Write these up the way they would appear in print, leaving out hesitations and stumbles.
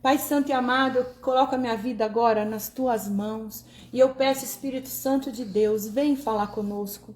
Pai Santo e amado, eu coloco a minha vida agora nas tuas mãos e eu peço, Espírito Santo de Deus, vem falar conosco.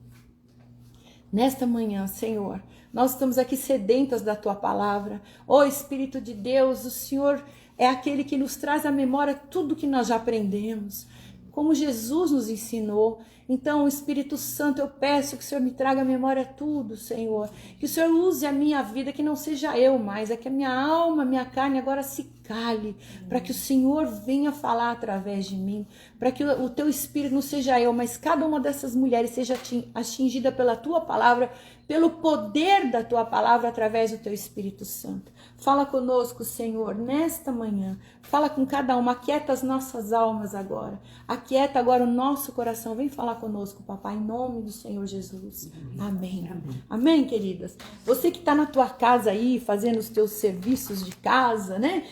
Nesta manhã, Senhor, nós estamos aqui sedentas da tua palavra. Ó Espírito de Deus, o Senhor é aquele que nos traz à memória tudo que nós já aprendemos, como Jesus nos ensinou. Então, Espírito Santo, eu peço que o Senhor me traga à memória tudo, Senhor. Que o Senhor use a minha vida, que não seja eu mais, é que a minha alma, a minha carne agora se cale, para que o Senhor venha falar através de mim, para que o teu Espírito não seja eu, mas cada uma dessas mulheres seja atingida pela tua palavra, pelo poder da tua palavra através do teu Espírito Santo. Fala conosco, Senhor, nesta manhã. Fala com cada uma, aquieta as nossas almas agora. Aquieta agora o nosso coração. Vem falar conosco, papai, em nome do Senhor Jesus. Amém. Amém, queridas? Você que está na tua casa aí, fazendo os teus serviços de casa, né?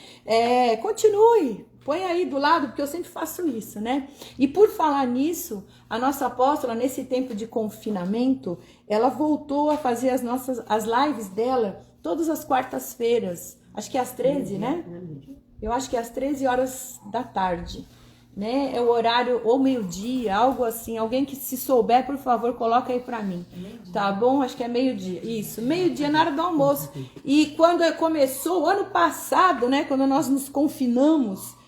Continue. Põe aí do lado, porque eu sempre faço isso, né? E por falar nisso, a nossa apóstola, nesse tempo de confinamento, ela voltou a fazer as lives dela todas as quartas-feiras. Acho que é às 13, né? Eu acho que é às 13 horas da tarde, né? É o horário, ou meio-dia, algo assim. Alguém que se souber, por favor, coloca aí pra mim. Tá bom? Acho que é meio-dia. Isso, meio-dia na hora do almoço. E quando começou, o ano passado, né? Quando nós nos confinamos,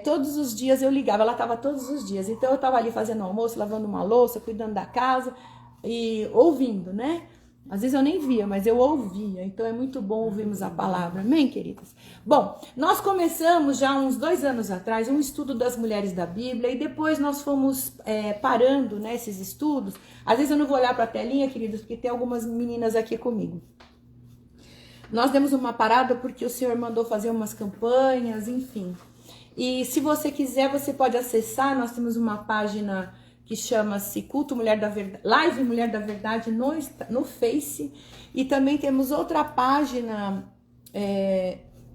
todos os dias eu ligava, ela estava todos os dias, então eu estava ali fazendo almoço, lavando uma louça, cuidando da casa e ouvindo, né? Às vezes eu nem via, mas eu ouvia, então é muito bom ouvirmos a palavra, amém, queridas? Bom, nós começamos já uns 2 anos atrás um estudo das mulheres da Bíblia e depois nós fomos parando, né, esses estudos. Às vezes eu não vou olhar para a telinha, queridos, porque tem algumas meninas aqui comigo. Nós demos uma parada porque o Senhor mandou fazer umas campanhas, enfim. E se você quiser, você pode acessar, nós temos uma página que chama-se Culto Mulher da Verdade, Live Mulher da Verdade no Face, e também temos outra página,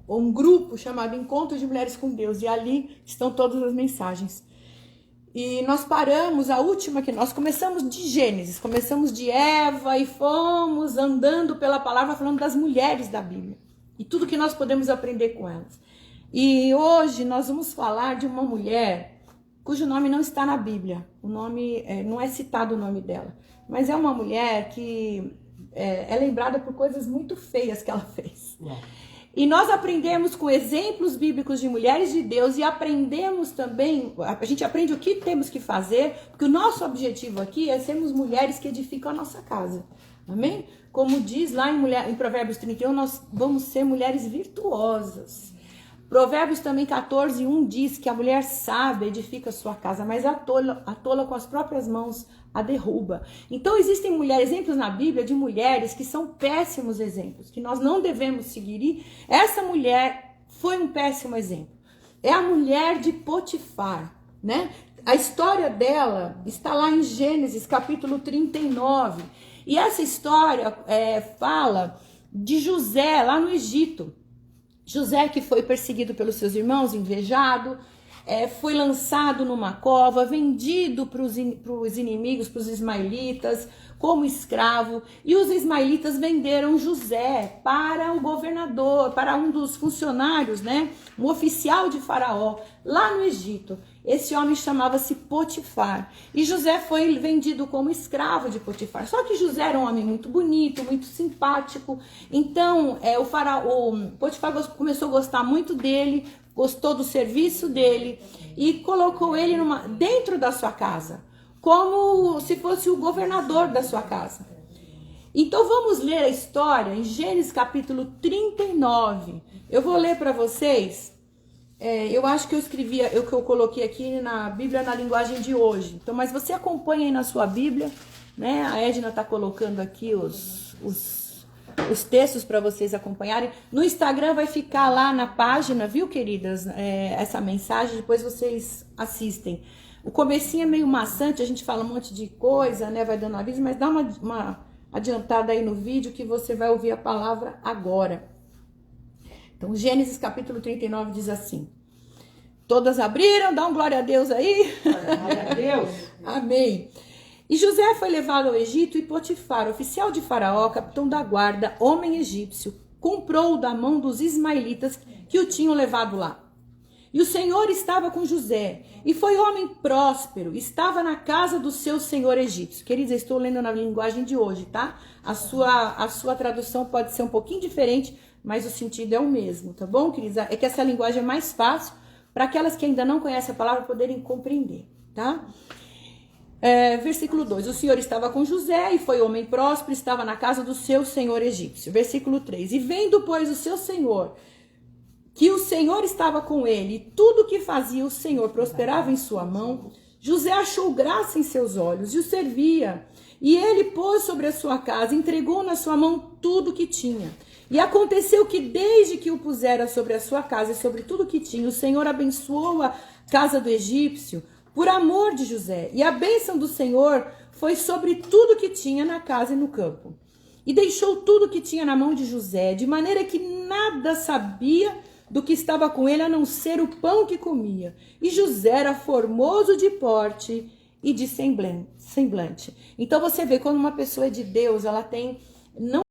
um grupo chamado Encontro de Mulheres com Deus, e ali estão todas as mensagens. E nós paramos, a última que nós começamos de Gênesis, começamos de Eva e fomos andando pela palavra falando das mulheres da Bíblia e tudo que nós podemos aprender com elas. E hoje nós vamos falar de uma mulher cujo nome não está na Bíblia. O nome não é citado o nome dela, mas é uma mulher que é lembrada por coisas muito feias que ela fez. E nós aprendemos com exemplos bíblicos de mulheres de Deus e aprendemos também, a gente aprende o que temos que fazer, porque o nosso objetivo aqui é sermos mulheres que edificam a nossa casa. Amém? Como diz lá em Provérbios 31, nós vamos ser mulheres virtuosas. Provérbios também 14:1 diz que a mulher sábia edifica a sua casa, mas a tola com as próprias mãos a derruba. Então existem exemplos na Bíblia de mulheres que são péssimos exemplos, que nós não devemos seguir. E essa mulher foi um péssimo exemplo. É a mulher de Potifar, né? A história dela está lá em Gênesis capítulo 39. E essa história fala de José lá no Egito. José, que foi perseguido pelos seus irmãos, invejado, foi lançado numa cova, vendido para os inimigos, para os ismaelitas, como escravo. E os ismaelitas venderam José para o governador, para um dos funcionários, né? Um oficial de Faraó, lá no Egito. Esse homem chamava-se Potifar. E José foi vendido como escravo de Potifar. Só que José era um homem muito bonito, muito simpático. Então, o Potifar começou a gostar muito dele, gostou do serviço dele e colocou ele dentro da sua casa, como se fosse o governador da sua casa. Então, vamos ler a história em Gênesis capítulo 39. Eu vou ler para vocês. Eu acho que eu escrevi, que eu coloquei aqui na Bíblia na linguagem de hoje. Então, mas você acompanha aí na sua Bíblia, né? A Edna está colocando aqui os textos para vocês acompanharem. No Instagram vai ficar lá na página, viu, queridas? Essa mensagem, depois vocês assistem. O comecinho é meio maçante, a gente fala um monte de coisa, né? Vai dando aviso, mas dá uma adiantada aí no vídeo que você vai ouvir a palavra agora. Então, Gênesis capítulo 39 diz assim. Todas abriram? Dá um glória a Deus aí. Glória a Deus. Amém. E José foi levado ao Egito e Potifar, oficial de Faraó, capitão da guarda, homem egípcio, comprou da mão dos ismaelitas que o tinham levado lá. E o Senhor estava com José, e foi homem próspero, estava na casa do seu senhor egípcio. Queridos, eu estou lendo na linguagem de hoje, tá? A sua tradução pode ser um pouquinho diferente, mas o sentido é o mesmo, tá bom, queridos? É que essa linguagem é mais fácil para aquelas que ainda não conhecem a palavra poderem compreender, tá? Versículo 2, o Senhor estava com José e foi homem próspero, estava na casa do seu senhor egípcio. Versículo 3, e vendo, pois, o seu senhor, que o Senhor estava com ele, e tudo que fazia o Senhor prosperava em sua mão, José achou graça em seus olhos e o servia. E ele pôs sobre a sua casa, entregou na sua mão tudo que tinha. E aconteceu que desde que o pusera sobre a sua casa e sobre tudo que tinha, o Senhor abençoou a casa do egípcio por amor de José. E a bênção do Senhor foi sobre tudo que tinha na casa e no campo. E deixou tudo que tinha na mão de José, de maneira que nada sabia do que estava com ele, a não ser o pão que comia. E José era formoso de porte e de semblante. Então você vê, quando uma pessoa é de Deus, ela tem não